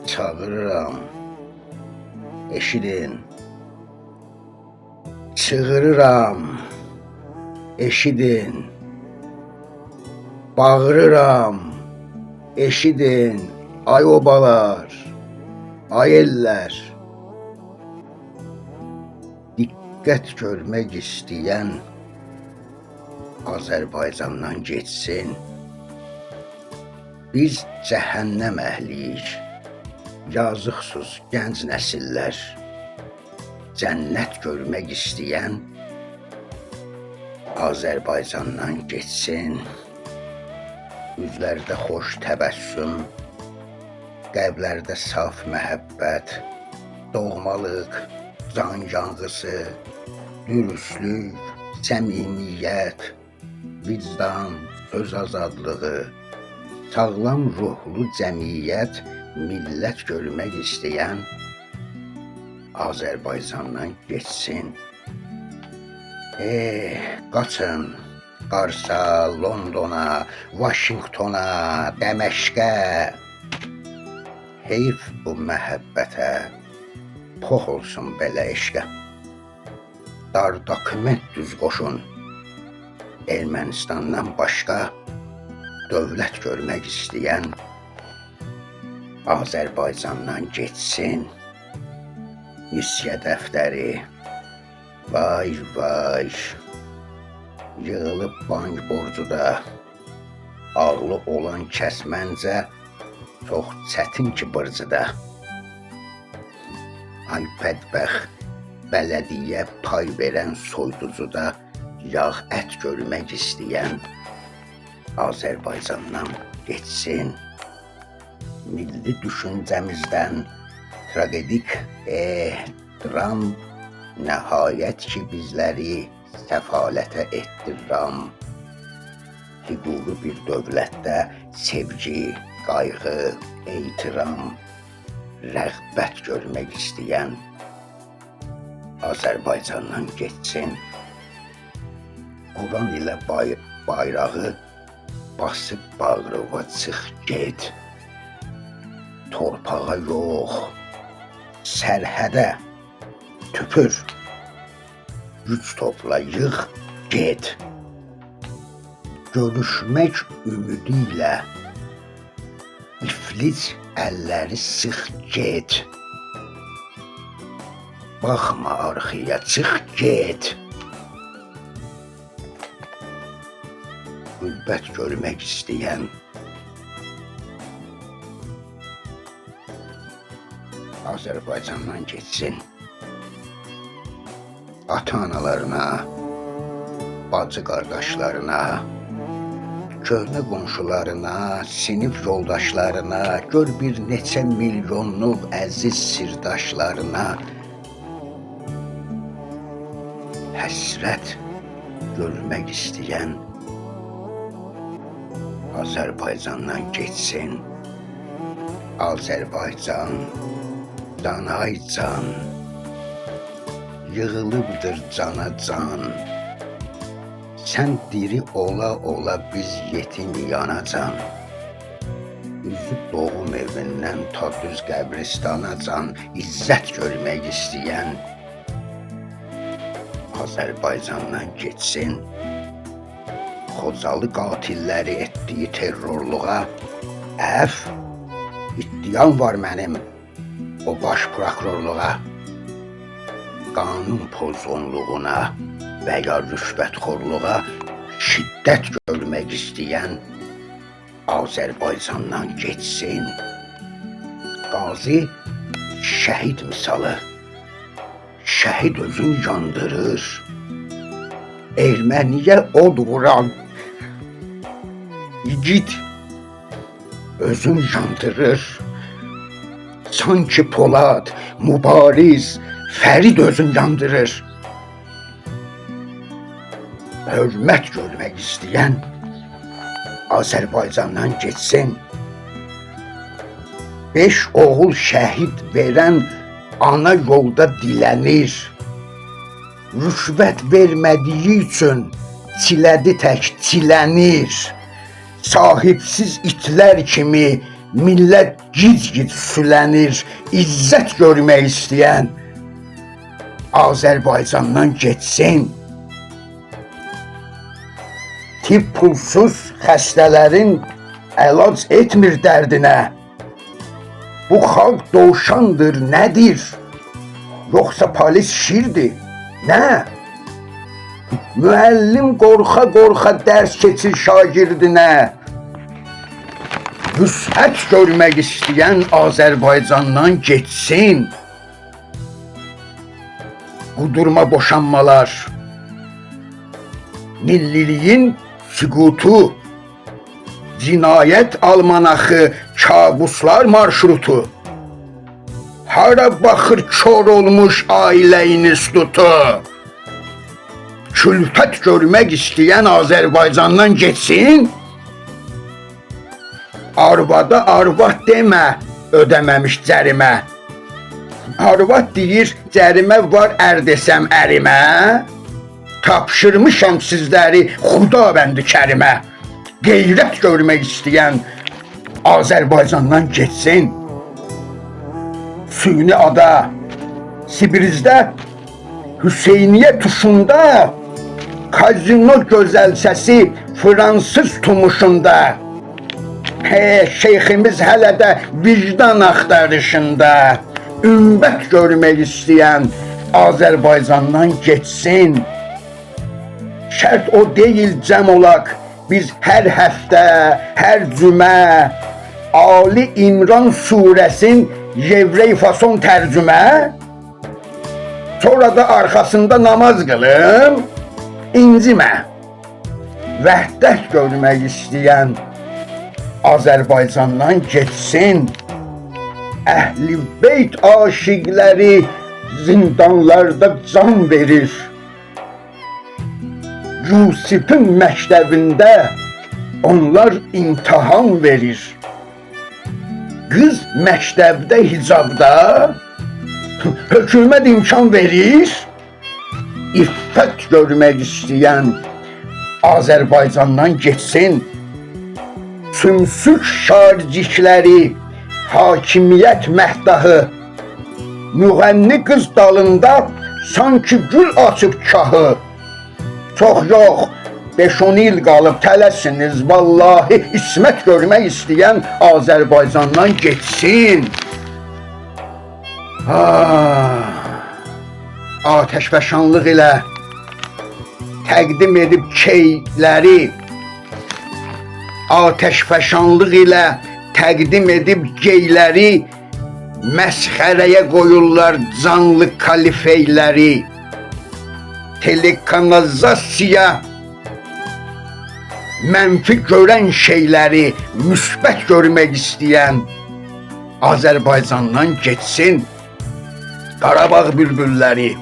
Çağırıram, eşidin. Çığırıram, eşidin. Bağırıram, eşidin. Ay obalar, ay eller. Diqqət görmək istəyən Azərbaycandan getsin. Biz cəhənnəm əhliyik. Yazıqsız gənc nəsillər. Cənnət görmək istəyən Azərbaycandan getsin. Üzlərdə xoş təbəssüm, qəlblərdə saf məhəbbət, doğmalıq, can yanğısı, dürüstlük, səmimiyyət, vicdan, söz azadlığı, sağlam ruhlu cəmiyyət, millət görmək istəyən Azərbaycandan getsin. Qaçın Qarsa, Londona, Vaşinqtona, Dəməşqə. Heyf bu məhəbbətə, pox olsun belə eşqə. Dar dokument düz qoşun, Ermənistandan başqa dövlət görmək istəyən Azərbaycandan getsin. Nisiyə dəftəri, vay vay, yığılıb bank borcu da, ağlı olan kəs məncə çox çətin ki bırcıda. Ay bədbəxt, bələdiyyə pay verən soyducuda yağ ət görmək istəyən Azərbaycandan getsin. Milli düşüncəmizdən tragedik dram nəhayət ki bizləri səfalətə etdiram. Hüquqi bir dövlətdə sevgi, qayğı, ehtiram, rəğbət görmək istəyən Azərbaycandan getsin. Quran ilə bayrağı basıb bağrıva çıx get. Torpağa yox, sərhədə tüpür. Güc topla, yığ, get. Görüşmək ümidi ilə iflic əlləri sıx get. Baxma arxaya, çıx get. Qürbət görmək istəyən Azərbaycandan getsin. Ata-analarına, bacı qardaşlarına, köhnə qonşularına, sinif yoldaşlarına, gör bir neçə milyonluq əziz sirdaşlarına həsrət görmək istəyən Azərbaycandan getsin. Azərbaycan, canay can, yığılıbdır cana can. Sən diri ola ola biz yetim yanacan. Üzü doğum evindən ta düz qəbristana can, izzət görmək istəyən Azərbaycandan getsin. Xocalı qatilləri etdiyi terrorluğa iddiam var mənim o baş prokurorluğa. Qanun pozğunluğuna və ya rüşvətxorluğa şiddət görmək istəyən Azərbaycandan getsin. Qazi şəhid misalı, şəhid özün yandırır. Erməniyə od vuran igid özün yandırır. Sanki Polad, Mübariz, Fərid özün yandırır. Hörmət görmək istəyən Azərbaycandan getsin. 5 oğul şəhid verən ana yolda dilənir. Rüşvət vermədiyi üçün çilədi tək çilənir. Sahibsiz itlər kimi millət gic-gic sülənir, izzət görmək istəyən Azərbaycandan getsin. Tibb pulsuz xəstələrin əlac etmir dərdinə. Bu xalq dovşandır, nədir? Yoxsa polis şirdir, nə? Müəllim qorxa-qorxa dərs keçir şagirdinə. Vüsət görmək istəyən Azərbaycandan getsin. Qudurma boşanmalar, milliliyin süqutu, cinayət almanaxı, kabuslar marşrutu. Hara baxır kör olmuş ailə institutu. Külfət görmək istəyən Azərbaycandan getsin. Arvada arvad demə, ödəməmiş cərimə. Arvad deyir, cərimə var ər desəm ərimə. Tapşırmışam sizləri Xudabəndi kərimə. Qeyrət görmək istəyən Azərbaycandan getsin. Süni ada, Sibirizdə, Hüseyniyə tuşunda, kazino gözəl səsi Fransız tumuşunda. Şeyximiz hələ də vicdan axtarışında. Ümbət görmək istəyən Azərbaycandan getsin. Şərt o deyil cəm olaq, biz hər həftə, hər cümə Ali İmran surəsin Yevrey fason tərcümə. Sonra da arxasında namaz qılım, incimə. Vəhdət görmək istəyən Azərbaycandan getsin. Əhl-i beyt aşiqləri zindanlarda can verir. Yusif'in məktəbində onlar imtahan verir. Qız məktəbdə hicabda hökumət imkan verir. İffət görmək istəyən Azərbaycandan getsin. Sümsük şarcikləri, hakimiyyət məhdahı, müğənni qız dalında sanki gül açıb kahı. Çox yox, 5-10 il qalıb tələsiniz, vallahi ismət görmək istəyən Azərbaycandan getsin. Atəşfəşanlıq ilə təqdim edib keyləri, atəşfəşanlıq ilə təqdim edib geyləri, məsxərəyə qoyurlar canlı kalifeyləri. Telekanalizasiya mənfi görən şeyləri müsbət görmək istəyən Azərbaycandan getsin. Qarabağ bülbülləri,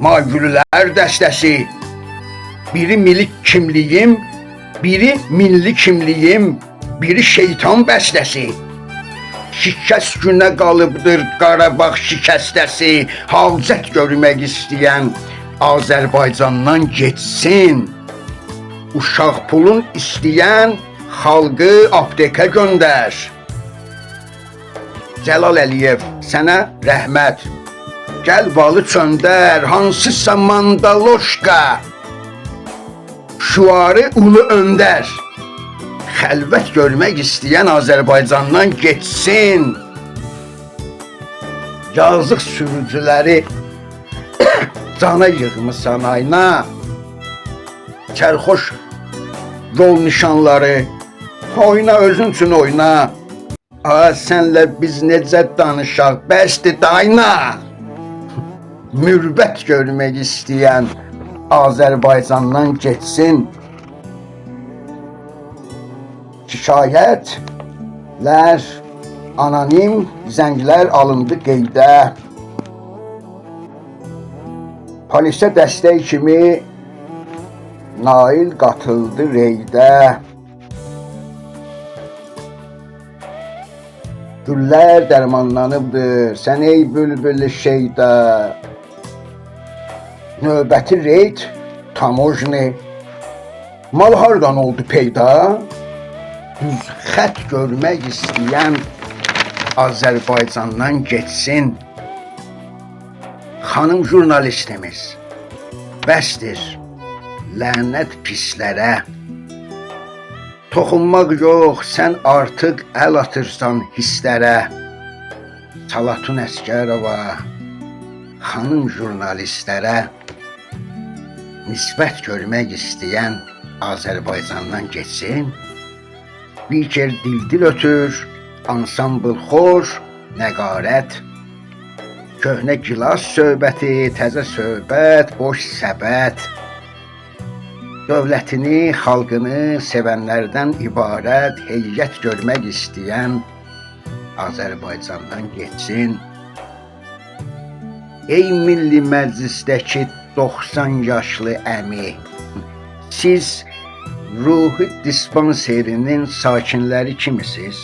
Magüllər dəstəsi, biri milli kimliyim, biri milli kimliyim, biri şeytan bəstəsi. Şikəst günə qalıbdır Qarabağ şikəstəsi. Hacət görmək istəyən Azərbaycandan getsin. Uşaq pulun istəyən xalqı aptekə göndər. Cəlal Əliyev, sənə rəhmət. Gəl balı çöndər, hansısa mandaloşka. Şuarı ulu öndər. Xəlvət görmək istəyən Azərbaycandan getsin. Yazıq sürücüləri cana yığmısan ayna. Çərxoş yol nişanları, oyna özün üçün oyna. Sənlə biz necə danışaq, bəsdir dayna. Mürvət görmək istəyən Azərbaycandan getsin. Şikayətlər, anonim zənglər alındı qeydə. Polisə dəstək kimi Nail qatıldı reydə. Güllər dərmanlanıbdır, sən ey bülbül şeydə. Növbəti reyd tamojni. Mal hardan oldu peyda? düz xət görmək istəyən Azərbaycandan getsin. Xanım jurnalistimiz, bəsdir lənət pislərə. Toxunmaq yox, sən artıq əl atırsan hisslərə. Salatun Əsgərova, xanım jurnalistlərə nisbət görmək istəyən Azərbaycandan getsin. Spiker dildil ötür, ansambl xoş, nəqarət, köhnə gilas söhbəti, təzə söhbət, boş səbət. Dövlətini, xalqını sevənlərdən ibarət heyət görmək istəyən Azərbaycandan getsin. Ey Milli Məclisdəki 90 yaşlı əmi, siz ruhi dispanserinin sakinləri kimisiniz?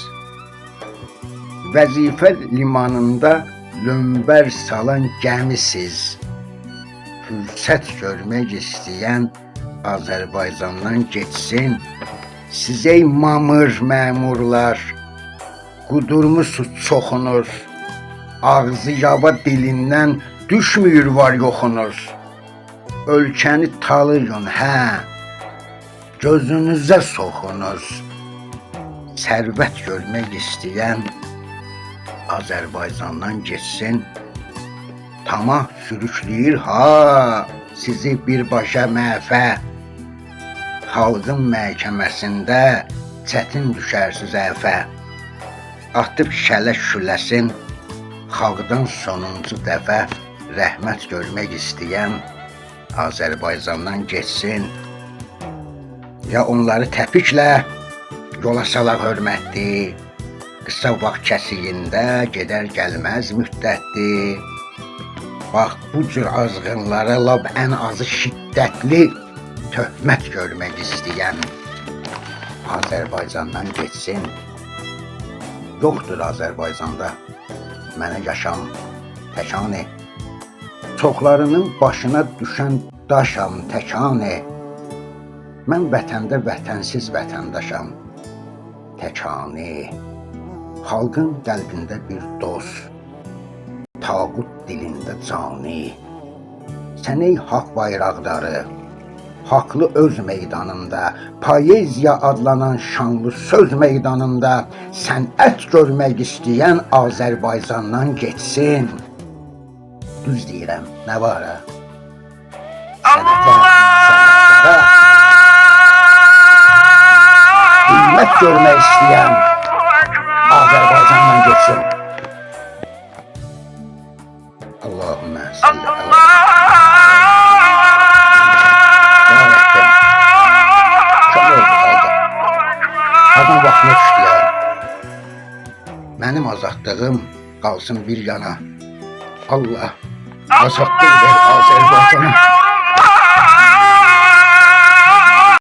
Vəzifə limanında lömbər salan gəmisiz. Fürsət görmək istəyən Azərbaycandan getsin. Siz ey mamır məmurlar, qudurmusunuz çoxunuz, ağzı yaba dilindən düşmür var yoxunuz. Ölkəni talayın, hə, gözünüzə soxunuz. Sərvət görmək istəyən Azərbaycandan getsin. Tamah sürükləyir ha sizi birbaşa məhvə. Xalqın məhkəməsində çətin düşərsiz əfə. Atıb şələ şüləsin, xalqdan sonuncu dəfə rəhmət görmək istəyən Azərbaycandan getsin. Ya onları təpiklə yola salaq hörmətli, qısa vaxt kəsiyində gedər gəlməz müddətli. Bax bu cür azğınlara lap ən azı şiddətli töhmət görmək istəyən Azərbaycandan getsin. Yoxdur Azərbaycanda mənə yaşam təkanı. Çoxlarının başına düşən daşam təkanı. Mən vətəndə vətənsiz vətəndaşam təkanı. Xalqın qəlbində bir dost, tağut dilində cani. Sən ey haqq bayraqdarı, haqlı öz meydanında, poeziya adlanan şanlı söz meydanında sənət görmək istəyən Azərbaycandan getsin. Düz deyirəm, nə var ha? Sənətə, sənətlərə hürmət görmək istəyən Azərbaycandan getsin. Allahümme salli ala. Ya Rəbbim, çox oldu qaldı. Adam vaxtına düşdü ya. Mənim azadlığım qalsın bir yana. Allah azadlıq ver Azərbaycana.